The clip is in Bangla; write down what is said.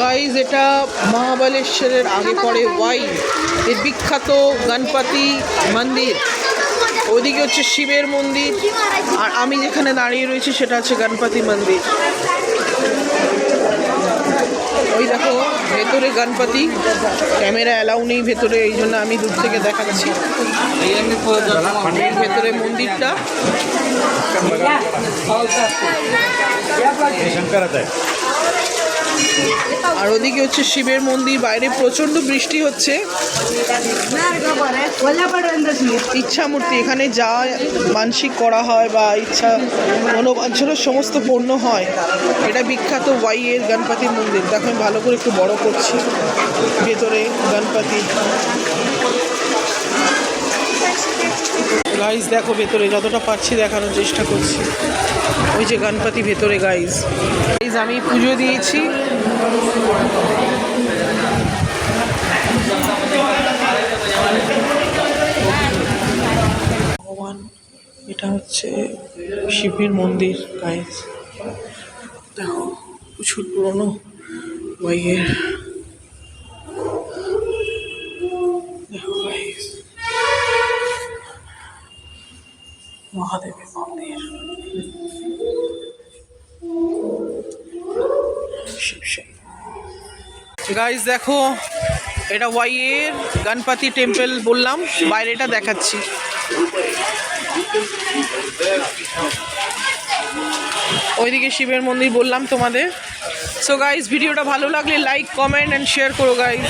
গাইজ এটা মহাবালেশ্বরের আগে পড়ে ওয়াই এর বিখ্যাত গণপতি মন্দির। ওইদিকে হচ্ছে শিবের মন্দির, আর আমি যেখানে দাঁড়িয়ে রয়েছি সেটা হচ্ছে গণপতি মন্দির। ওই দেখো ভেতরে গণপতি, ক্যামেরা অ্যালাউ নেই ভেতরে, এই জন্য আমি দূর থেকে দেখাচ্ছি ভেতরে মন্দিরটা। আর ওদিকে হচ্ছে শিবের মন্দির। বাইরে প্রচন্ড বৃষ্টি হচ্ছে। ইচ্ছা মূর্তি, এখানে যা মানসিক করা হয় বা ইচ্ছা মনোবাঞ্ছনার সমস্ত পূর্ণ হয়। এটা বিখ্যাত ওয়াই এর গণপতি মন্দির। দেখো আমি ভালো করে একটু বড় করছি ভেতরে গণপতি। গাইজ দেখো ভেতরে যতটা পারছি দেখানোর চেষ্টা করছি। ওই যে গণপতি ভেতরে। গাইজ আমি পুজো দিয়েছি। ভগবান, এটা হচ্ছে শিবের মন্দির। গাইজ দেখো প্রচুর পুরনো ওয়াইয়ের। দেখো গাইজ মহাদেবের মন্দির। গাইজ দেখো এটা ওয়াইয়ের গণপতি টেম্পল বললাম, বাইরেটা দেখাচ্ছি। ওইদিকে শিবের মন্দির বললাম তোমাদের। সো গাইজ ভিডিওটা ভালো লাগলে লাইক, কমেন্ট অ্যান্ড শেয়ার করো গাইজ।